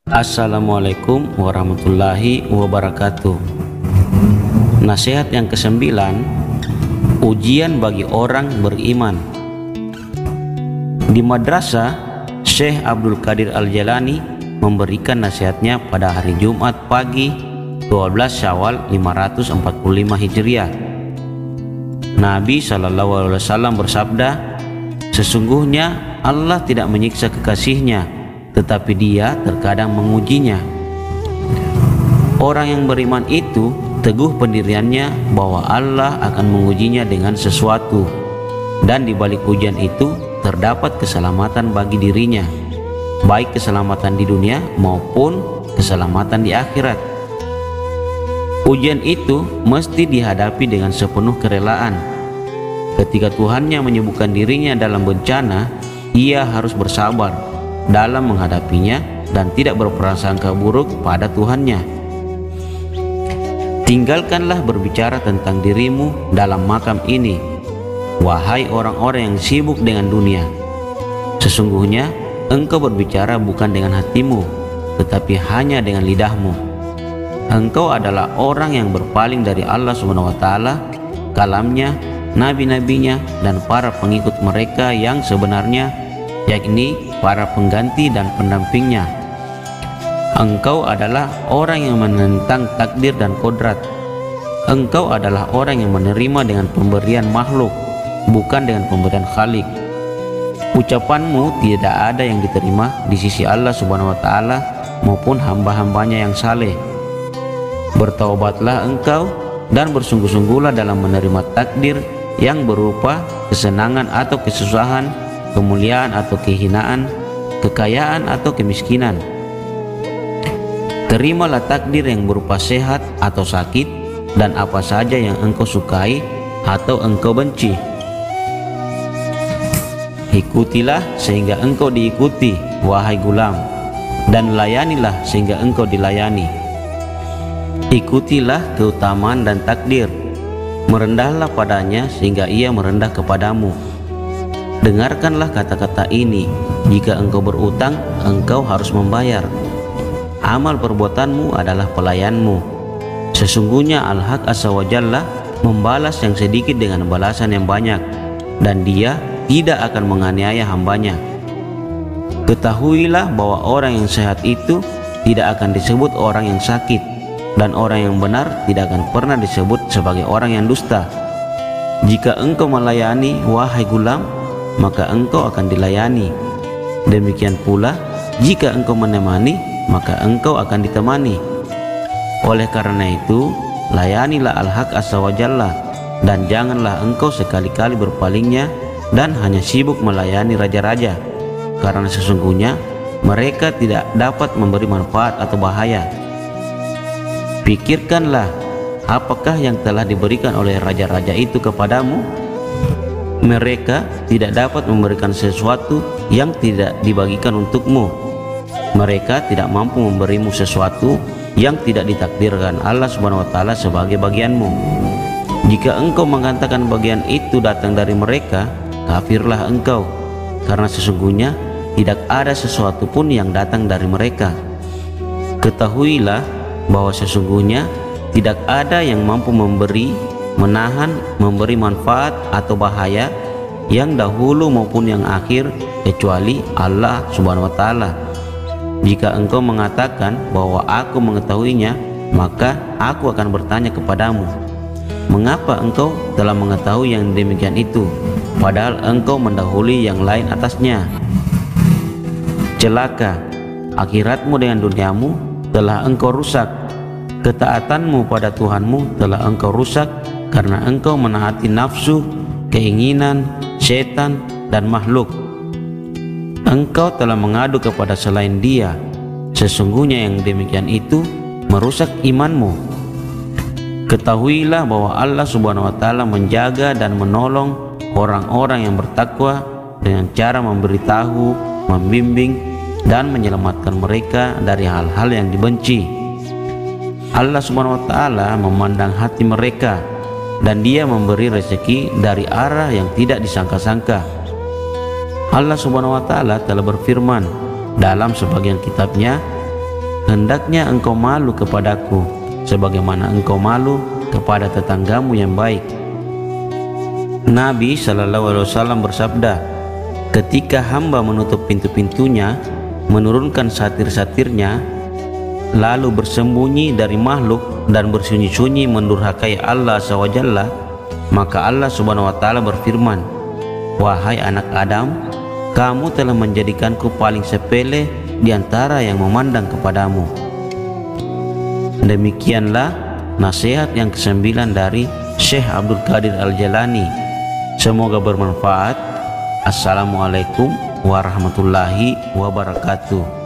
Assalamualaikum warahmatullahi wabarakatuh. Nasihat yang ke-9, ujian bagi orang beriman. Di madrasah, Syekh Abdul Qadir Al-Jalani memberikan nasihatnya pada hari Jumat pagi 12 Syawal 545 Hijriah. Nabi SAW bersabda, sesungguhnya Allah tidak menyiksa kekasihnya, tetapi dia terkadang mengujinya. Orang yang beriman itu teguh pendiriannya bahwa Allah akan mengujinya dengan sesuatu, dan di balik ujian itu terdapat keselamatan bagi dirinya, baik keselamatan di dunia maupun keselamatan di akhirat. Ujian itu mesti dihadapi dengan sepenuh kerelaan. Ketika Tuhannya menyibukkan dirinya dalam bencana, ia harus bersabar dalam menghadapinya dan tidak berprasangka buruk pada Tuhannya. Tinggalkanlah berbicara tentang dirimu dalam makam ini, wahai orang-orang yang sibuk dengan dunia. Sesungguhnya engkau berbicara bukan dengan hatimu, tetapi hanya dengan lidahmu. Engkau adalah orang yang berpaling dari Allah SWT, kalamnya, nabi-nabinya, dan para pengikut mereka yang sebenarnya, yakni para pengganti dan pendampingnya. Engkau adalah orang yang menentang takdir dan kodrat. Engkau adalah orang yang menerima dengan pemberian makhluk, bukan dengan pemberian Khalik. Ucapanmu tidak ada yang diterima di sisi Allah SWT maupun hamba-hambanya yang saleh. Bertaubatlah engkau dan bersungguh-sungguhlah dalam menerima takdir yang berupa kesenangan atau kesusahan, kemuliaan atau kehinaan, kekayaan atau kemiskinan. Terimalah takdir yang berupa sehat atau sakit, dan apa saja yang engkau sukai atau engkau benci. Ikutilah sehingga engkau diikuti, wahai gulam, dan layanilah sehingga engkau dilayani. Ikutilah keutamaan dan takdir, merendahlah padanya sehingga ia merendah kepadamu. Dengarkanlah kata-kata ini, jika engkau berutang, engkau harus membayar. Amal perbuatanmu adalah pelayanmu. Sesungguhnya Al-Haq Azza wa Jalla membalas yang sedikit dengan balasan yang banyak, dan dia tidak akan menganiaya hambanya. Ketahuilah bahwa orang yang sehat itu tidak akan disebut orang yang sakit, dan orang yang benar tidak akan pernah disebut sebagai orang yang dusta. Jika engkau melayani, wahai gulam, maka engkau akan dilayani. Demikian pula jika engkau menemani, maka engkau akan ditemani. Oleh karena itu, layanilah Al-Haq Azza wa Jalla, dan janganlah engkau sekali-kali berpalingnya dan hanya sibuk melayani raja-raja, karena sesungguhnya mereka tidak dapat memberi manfaat atau bahaya. Pikirkanlah, apakah yang telah diberikan oleh raja-raja itu kepadamu? Mereka tidak dapat memberikan sesuatu yang tidak dibagikan untukmu. Mereka tidak mampu memberimu sesuatu yang tidak ditakdirkan Allah SWT sebagai bagianmu. Jika engkau mengatakan bagian itu datang dari mereka, kafirlah engkau, karena sesungguhnya tidak ada sesuatu pun yang datang dari mereka. Ketahuilah bahwa sesungguhnya tidak ada yang mampu memberi, menahan, memberi manfaat atau bahaya yang dahulu maupun yang akhir kecuali Allah Subhanahu wa Ta'ala. Jika engkau mengatakan bahwa aku mengetahuinya, maka aku akan bertanya kepadamu, mengapa engkau telah mengetahui yang demikian itu, padahal engkau mendahului yang lain atasnya? Celaka, akhiratmu dengan duniamu telah engkau rusak. Ketaatanmu pada Tuhanmu telah engkau rusak, karena engkau menaati nafsu, keinginan, setan, dan makhluk. Engkau telah mengadu kepada selain Dia. Sesungguhnya yang demikian itu merusak imanmu. Ketahuilah bahwa Allah Subhanahu wa Ta'ala menjaga dan menolong orang-orang yang bertakwa dengan cara memberitahu, membimbing, dan menyelamatkan mereka dari hal-hal yang dibenci. Allah Subhanahu wa Ta'ala memandang hati mereka, dan Dia memberi rezeki dari arah yang tidak disangka-sangka. Allah Subhanahu wa Ta'ala telah berfirman dalam sebagian kitabnya, hendaknya engkau malu kepadaku sebagaimana engkau malu kepada tetanggamu yang baik. Nabi SAW bersabda, ketika hamba menutup pintu-pintunya, menurunkan satir-satirnya, lalu bersembunyi dari makhluk dan bersunyi-sunyi mendurhakai Allah SWT, maka Allah Subhanahu wa Ta'ala berfirman, wahai anak Adam, kamu telah menjadikanku paling sepele di antara yang memandang kepadamu. Demikianlah nasihat yang ke-9 dari Syekh Abdul Qadir Al-Jalani. Semoga bermanfaat. Assalamualaikum warahmatullahi wabarakatuh.